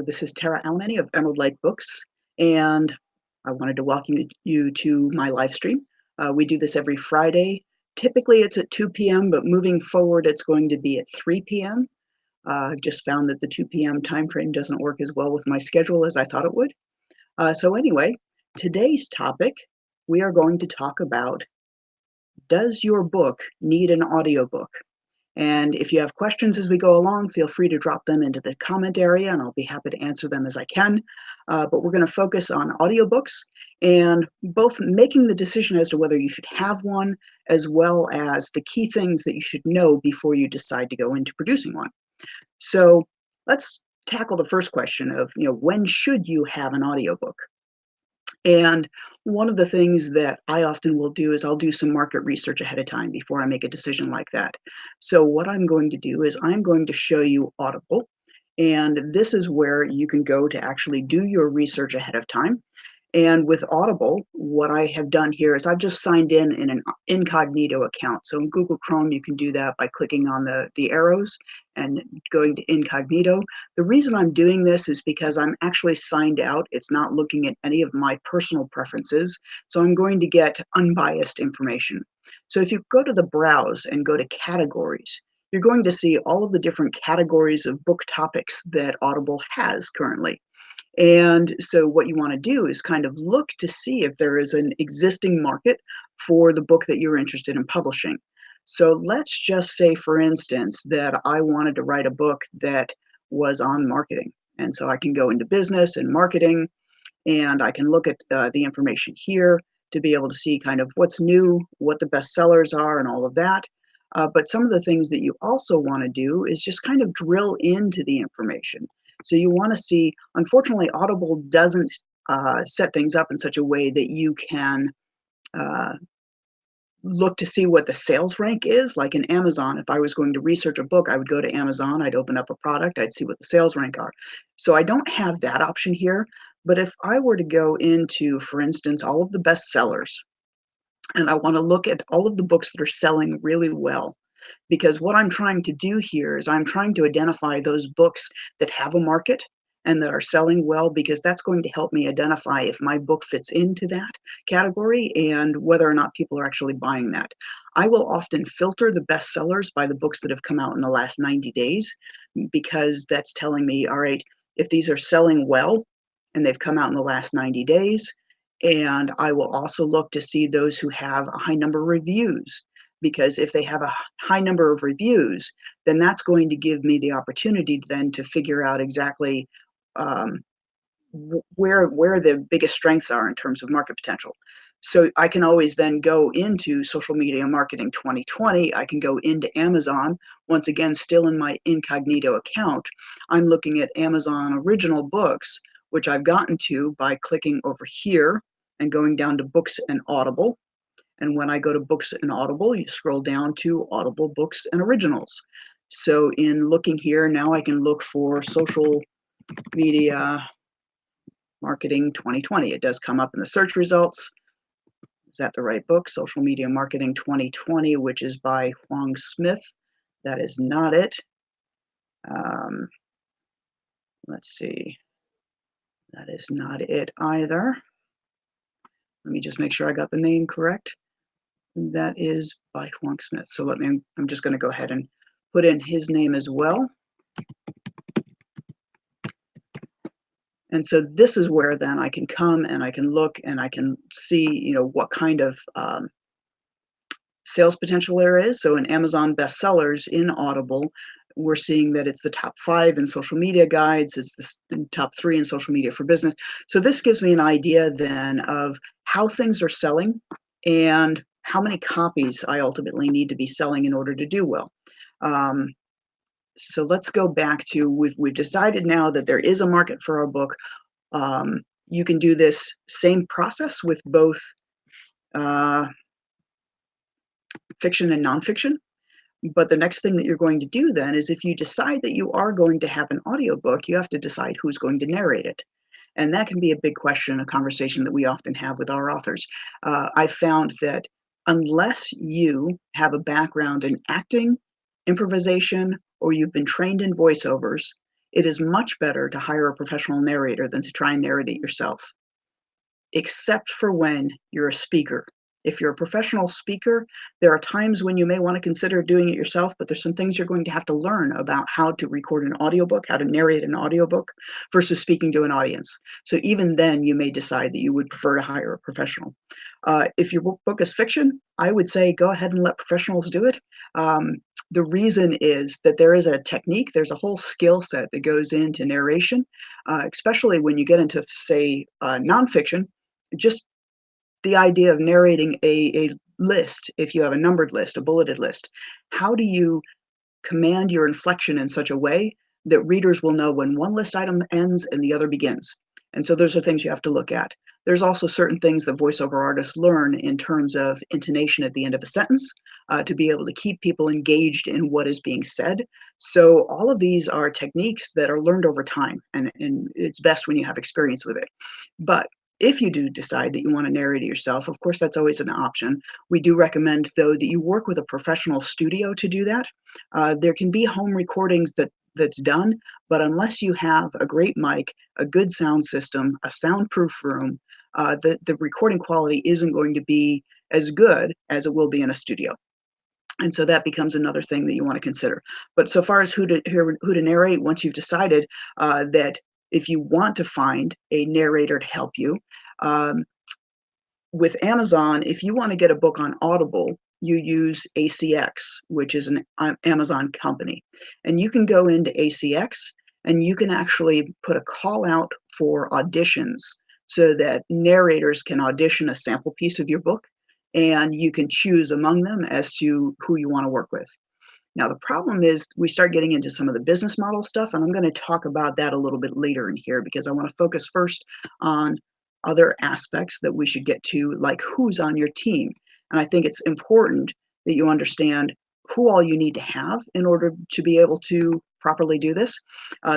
this is Tara Alemany of Emerald Lake Books, and I wanted to welcome you to my live stream. We do this every Friday. Typically, it's at 2 p.m., but moving forward, it's going to be at 3 p.m. I've just found that the 2 p.m. time frame doesn't work as well with my schedule as I thought it would. So anyway, today's topic, we are going to talk about, does your book need an audiobook? And if you have questions as we go along, feel free to drop them into the comment area and I'll be happy to answer them as I can. But we're going to focus on audiobooks and both making the decision as to whether you should have one, as well as the key things that you should know before you decide to go into producing one. So let's tackle the first question of, when should you have an audiobook? And one of the things that I often will do is I'll do some market research ahead of time before I make a decision like that. So what I'm going to do is I'm going to show you Audible, and this is where you can go to actually do your research ahead of time. And with Audible, what I have done here is I've just signed in an incognito account. So in Google Chrome, you can do that by clicking on the arrows and going to incognito. The reason I'm doing this is because I'm actually signed out. It's not looking at any of my personal preferences. So I'm going to get unbiased information. So if you go to the browse and go to categories, you're going to see all of the different categories of book topics that Audible has currently. And so what you want to do is kind of look to see if there is an existing market for the book that you're interested in publishing. So let's just say, for instance, that I wanted to write a book that was on marketing. And so I can go into business and marketing, and I can look at the information here to be able to see kind of what's new, what the best sellers are, and all of that. But some of the things that you also want to do is just kind of drill into the information. So you want to see, unfortunately, Audible doesn't set things up in such a way that you can look to see what the sales rank is. Like in Amazon, if I was going to research a book, I would go to Amazon, I'd open up a product, I'd see what the sales rank are. So I don't have that option here. But if I were to go into, for instance, all of the best sellers, and I want to look at all of the books that are selling really well, because what I'm trying to do here is I'm trying to identify those books that have a market and that are selling well, because that's going to help me identify if my book fits into that category and whether or not people are actually buying that. I will often filter the best sellers by the books that have come out in the last 90 days, because that's telling me, all right, if these are selling well and they've come out in the last 90 days, and I will also look to see those who have a high number of reviews, because if they have a high number of reviews, then that's going to give me the opportunity then to figure out exactly where the biggest strengths are in terms of market potential. So I can always then go into Social Media Marketing 2020. I can go into Amazon, once again, still in my incognito account. I'm looking at Amazon original books, which I've gotten to by clicking over here and going down to Books and Audible. And when I go to Books and Audible, you scroll down to Audible Books and Originals. So in looking here, now I can look for Social Media Marketing 2020. It does come up in the search results. Is that the right book? Social Media Marketing 2020, which is by Huang Smith. That is not it. Let's see. That is not it either. Let me just make sure I got the name correct. That is by Huang Smith. So I'm just going to go ahead and put in his name as well. And so this is where then I can come and I can look and I can see, what kind of sales potential there is. So in Amazon bestsellers in Audible, we're seeing that it's the top 5 in social media guides. It's the top 3 in social media for business. So this gives me an idea then of how things are selling and how many copies I ultimately need to be selling in order to do well. So let's go back to, we've decided now that there is a market for our book. You can do this same process with both fiction and nonfiction. But the next thing that you're going to do then is, if you decide that you are going to have an audiobook, you have to decide who's going to narrate it. And that can be a big question, a conversation that we often have with our authors. I found that unless you have a background in acting, improvisation, or you've been trained in voiceovers, it is much better to hire a professional narrator than to try and narrate it yourself, except for when you're a speaker. If you're a professional speaker, there are times when you may want to consider doing it yourself, but there's some things you're going to have to learn about how to record an audiobook, how to narrate an audiobook versus speaking to an audience. So even then, you may decide that you would prefer to hire a professional. If your book is fiction, I would say go ahead and let professionals do it. The reason is that there is a technique, there's a whole skill set that goes into narration, especially when you get into, say, nonfiction. Just the idea of narrating a list, if you have a numbered list, a bulleted list, how do you command your inflection in such a way that readers will know when one list item ends and the other begins? And so those are things you have to look at. There's also certain things that voiceover artists learn in terms of intonation at the end of a sentence to be able to keep people engaged in what is being said. So all of these are techniques that are learned over time, and it's best when you have experience with it. But if you do decide that you want to narrate it yourself, of course, that's always an option. We do recommend, though, that you work with a professional studio to do that. There can be home recordings that's done, but unless you have a great mic, a good sound system, a soundproof room, the recording quality isn't going to be as good as it will be in a studio. And so that becomes another thing that you want to consider. But so far as who to narrate, once you've decided that if you want to find a narrator to help you, um, with Amazon, if you want to get a book on Audible, you use ACX, which is an Amazon company. And you can go into ACX and you can actually put a call out for auditions so that narrators can audition a sample piece of your book and you can choose among them as to who you want to work with. Now, the problem is we start getting into some of the business model stuff, and I'm going to talk about that a little bit later in here because I want to focus first on other aspects that we should get to, like who's on your team. And I think it's important that you understand who all you need to have in order to be able to properly do this.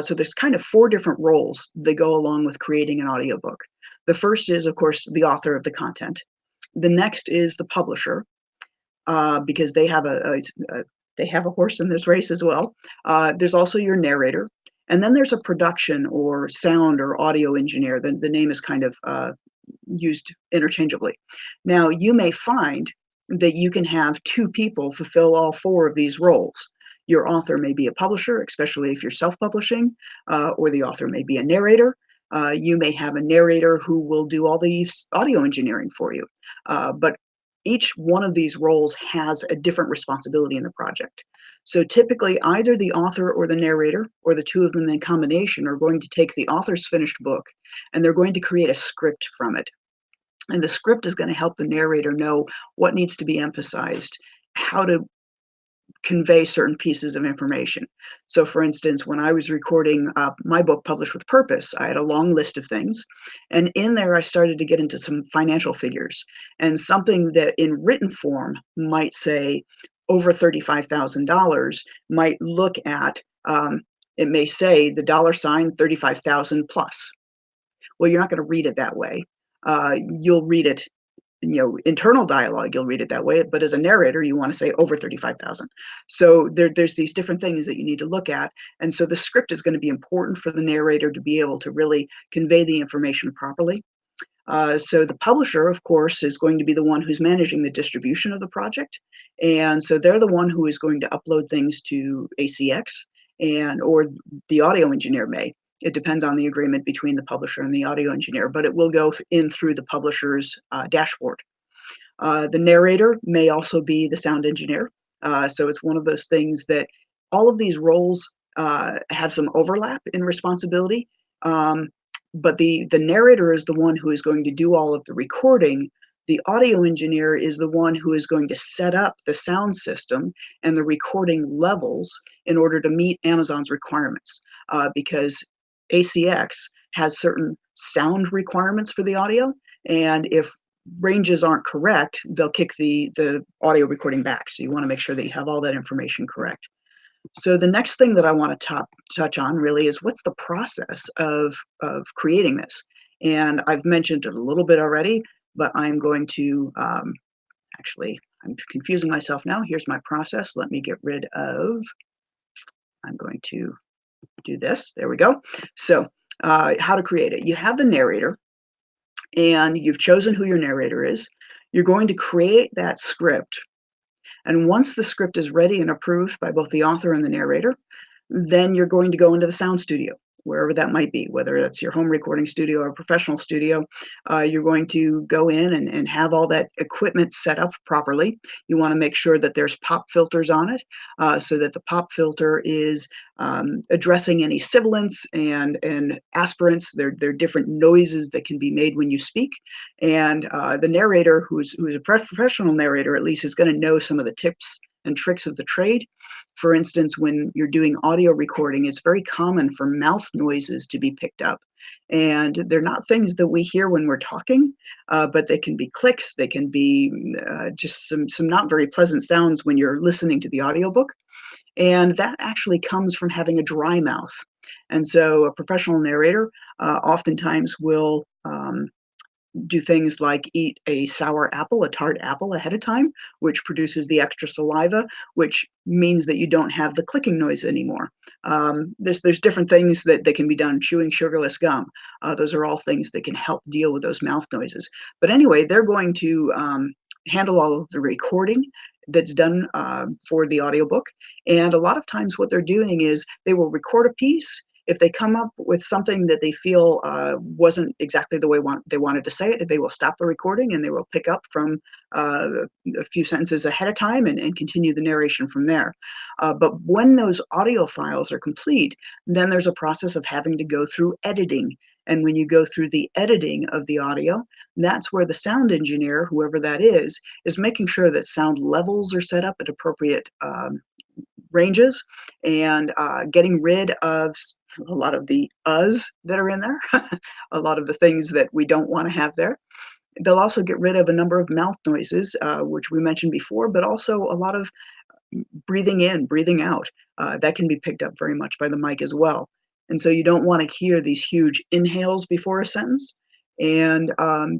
So there's kind of four different roles that go along with creating an audiobook. The first is, of course, the author of the content. The next is the publisher, because they have they have a horse in this race as well. There's also your narrator, and then there's a production or sound or audio engineer. The name is kind of used interchangeably. Now, you may find that you can have two people fulfill all four of these roles. Your author may be a publisher, especially if you're self-publishing, or the author may be a narrator. You may have a narrator who will do all the audio engineering for you. But each one of these roles has a different responsibility in the project. So typically, either the author or the narrator, or the two of them in combination, are going to take the author's finished book and they're going to create a script from it. And the script is going to help the narrator know what needs to be emphasized, how to convey certain pieces of information. So, for instance, when I was recording my book, Published with Purpose, I had a long list of things. And in there, I started to get into some financial figures. And something that in written form might say over $35,000 might look at, it may say the dollar sign 35,000 plus. Well, you're not going to read it that way. You'll read it, internal dialogue, you'll read it that way, but as a narrator, you want to say over 35,000. So there's these different things that you need to look at. And so the script is going to be important for the narrator to be able to really convey the information properly. So the publisher, of course, is going to be the one who's managing the distribution of the project. And so they're the one who is going to upload things to ACX or the audio engineer may. It depends on the agreement between the publisher and the audio engineer, but it will go in through the publisher's dashboard. The narrator may also be the sound engineer. So it's one of those things that all of these roles have some overlap in responsibility. But the narrator is the one who is going to do all of the recording. The audio engineer is the one who is going to set up the sound system and the recording levels in order to meet Amazon's requirements. Because ACX has certain sound requirements for the audio, and if ranges aren't correct, they'll kick the audio recording back. So you want to make sure that you have all that information correct. So the next thing that I want to touch on really is what's the process of creating this? And I've mentioned it a little bit already, but I'm going to actually, I'm confusing myself now. Here's my process. Let me get rid of, I'm going to do this. There we go. So, how to create it. You have the narrator, and you've chosen who your narrator is. You're going to create that script. And once the script is ready and approved by both the author and the narrator, then you're going to go into the sound studio, wherever that might be, whether that's your home recording studio or professional studio. You're going to go in and have all that equipment set up properly. You want to make sure that there's pop filters on it, so that the pop filter is addressing any sibilants and aspirants. They're different noises that can be made when you speak. And the narrator, who's a professional narrator at least, is going to know some of the tips and tricks of the trade. For instance, when you're doing audio recording, it's very common for mouth noises to be picked up. And they're not things that we hear when we're talking, but they can be clicks. They can be just some not very pleasant sounds when you're listening to the audiobook. And that actually comes from having a dry mouth. And so a professional narrator oftentimes will do things like eat a sour apple, a tart apple ahead of time, which produces the extra saliva, which means that you don't have the clicking noise anymore. There's different things that can be done. Chewing sugarless gum, those are all things that can help deal with those mouth noises. But anyway, they're going to handle all of the recording that's done for the audiobook. And a lot of times what they're doing is they will record a piece. If they come up with something that they feel wasn't exactly the way they wanted to say it, they will stop the recording and they will pick up from a few sentences ahead of time and continue the narration from there. But when those audio files are complete, then there's a process of having to go through editing. And when you go through the editing of the audio, that's where the sound engineer, whoever that is making sure that sound levels are set up at appropriate ranges, and getting rid of a lot of the uhs that are in there, a lot of the things that we don't want to have there. They'll also get rid of a number of mouth noises, which we mentioned before, but also a lot of breathing in, breathing out. That can be picked up very much by the mic as well. And so you don't want to hear these huge inhales before a sentence. And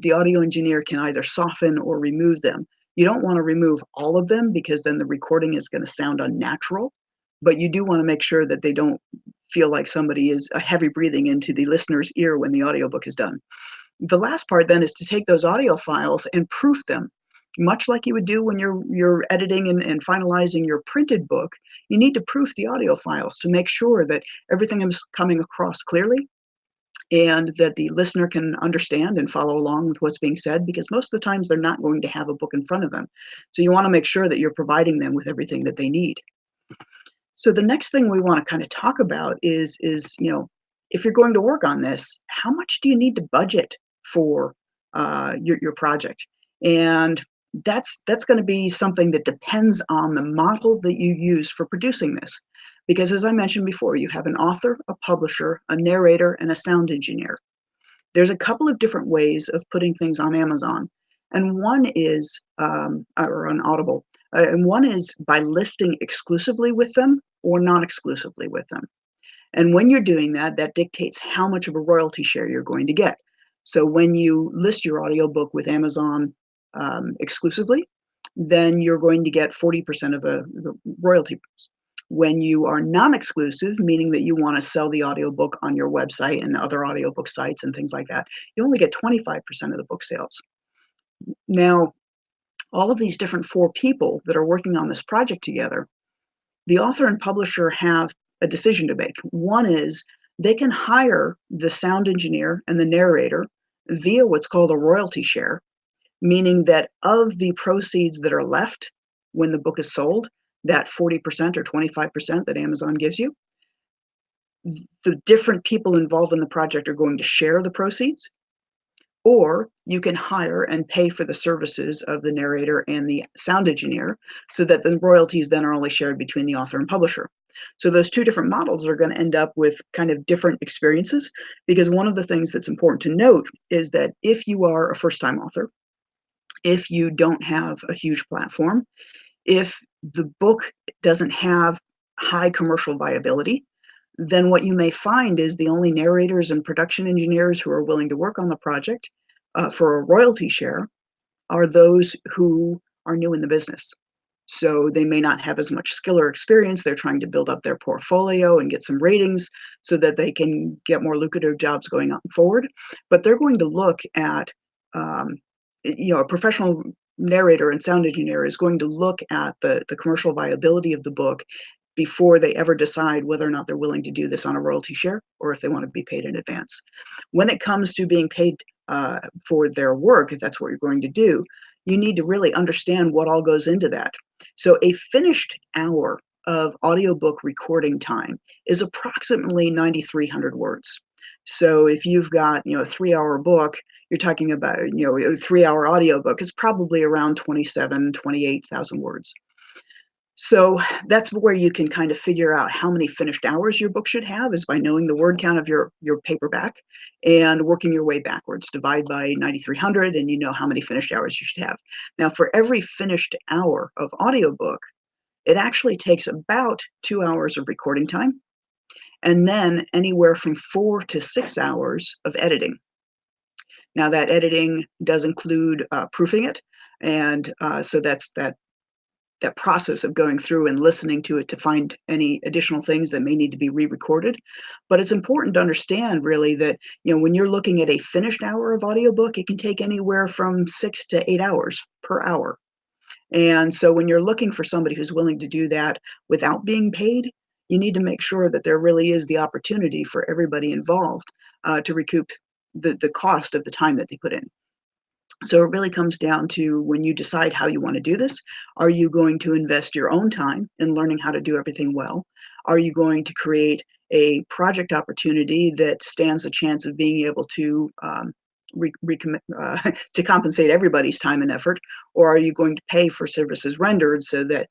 the audio engineer can either soften or remove them. You don't want to remove all of them because then the recording is going to sound unnatural. But you do want to make sure that they don't feel like somebody is heavy breathing into the listener's ear when the audiobook is done. The last part then is to take those audio files and proof them. Much like you would do when you're editing and finalizing your printed book, you need to proof the audio files to make sure that everything is coming across clearly and that the listener can understand and follow along with what's being said, because most of the times they're not going to have a book in front of them. So you want to make sure that you're providing them with everything that they need. So the next thing we want to kind of talk about is if you're going to work on this, how much do you need to budget for your project? And that's going to be something that depends on the model that you use for producing this. Because as I mentioned before, you have an author, a publisher, a narrator, and a sound engineer. There's a couple of different ways of putting things on Amazon. And one is, or on Audible, and one is by listing exclusively with them or non-exclusively with them. And when you're doing that, that dictates how much of a royalty share you're going to get. So when you list your audiobook with Amazon exclusively, then you're going to get 40% of the royalties. When you are non-exclusive, meaning that you want to sell the audiobook on your website and other audiobook sites and things like that, you only get 25% of the book sales. Now, all of these different four people that are working on this project together, the author and publisher have a decision to make. One is they can hire the sound engineer and the narrator via what's called a royalty share, meaning that of the proceeds that are left when the book is sold, that 40% or 25% that Amazon gives you, the different people involved in the project are going to share the proceeds. Or you can hire and pay for the services of the narrator and the sound engineer so that the royalties then are only shared between the author and publisher. So those two different models are going to end up with kind of different experiences, because one of the things that's important to note is that if you are a first-time author, if you don't have a huge platform, if the book doesn't have high commercial viability, then what you may find is the only narrators and production engineers who are willing to work on the project for a royalty share are those who are new in the business. So they may not have as much skill or experience. They're trying to build up their portfolio and get some ratings so that they can get more lucrative jobs going on forward. But they're going to look at, um, a professional narrator and sound engineer is going to look at the commercial viability of the book before they ever decide whether or not they're willing to do this on a royalty share or if they want to be paid in advance. When it comes to being paid for their work, if that's what you're going to do, you need to really understand what all goes into that. So a finished hour of audiobook recording time is approximately 9,300 words. So if you've got, a 3-hour book, you're talking about, a 3-hour audiobook is probably around 28,000 words. So that's where you can kind of figure out how many finished hours your book should have is by knowing the word count of your paperback and working your way backwards. Divide by 9,300 and you know how many finished hours you should have. Now, for every finished hour of audiobook, it actually takes about 2 hours of recording time and then anywhere from 4 to 6 hours of editing. Now, that editing does include proofing it, and so that's that process of going through and listening to it to find any additional things that may need to be re-recorded. But it's important to understand really that, when you're looking at a finished hour of audiobook, it can take anywhere from 6 to 8 hours per hour. And so when you're looking for somebody who's willing to do that without being paid, you need to make sure that there really is the opportunity for everybody involved to recoup the cost of the time that they put in. So it really comes down to when you decide how you want to do this, are you going to invest your own time in learning how to do everything well? Are you going to create a project opportunity that stands a chance of being able to to compensate everybody's time and effort, or are you going to pay for services rendered so that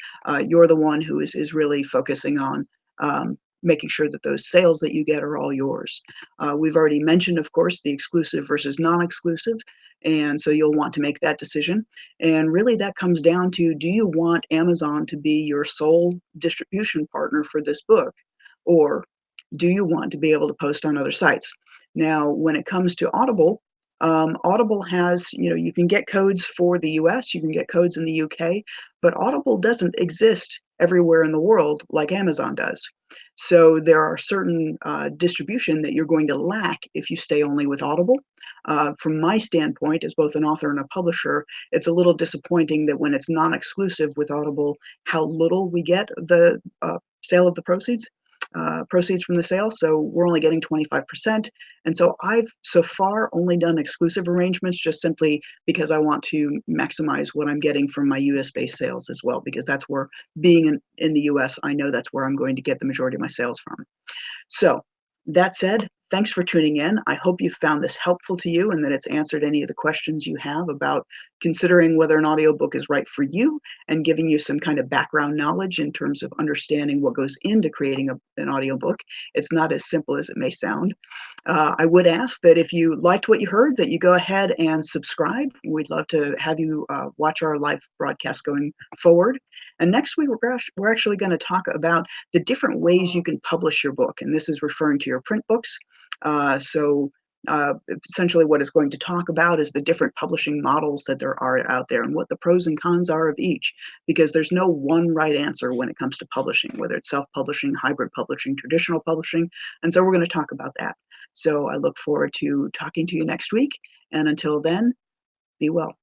you're the one who is really focusing on making sure that those sales that you get are all yours? We've already mentioned, of course, the exclusive versus non-exclusive. And so you'll want to make that decision. And really, that comes down to, do you want Amazon to be your sole distribution partner for this book? Or do you want to be able to post on other sites? Now, when it comes to Audible, Audible has, you can get codes for the US, you can get codes in the UK, but Audible doesn't exist everywhere in the world like Amazon does. So there are certain distribution that you're going to lack if you stay only with Audible. From my standpoint, as both an author and a publisher, it's a little disappointing that when it's non-exclusive with Audible, how little we get the sale of the proceeds from the sale. So we're only getting 25%. And so I've so far only done exclusive arrangements just simply because I want to maximize what I'm getting from my US based sales as well, because that's where, being in the US, I know that's where I'm going to get the majority of my sales from. So that said, thanks for tuning in. I hope you found this helpful to you and that it's answered any of the questions you have about considering whether an audiobook is right for you and giving you some kind of background knowledge in terms of understanding what goes into creating an audiobook. It's not as simple as it may sound. I would ask that if you liked what you heard, that you go ahead and subscribe. We'd love to have you watch our live broadcast going forward. And next week, we're actually going to talk about the different ways you can publish your book. And this is referring to your print books. So essentially what it's going to talk about is the different publishing models that there are out there and what the pros and cons are of each, because there's no one right answer when it comes to publishing, whether it's self-publishing, hybrid publishing, traditional publishing. And so we're going to talk about that. So I look forward to talking to you next week. And until then, be well.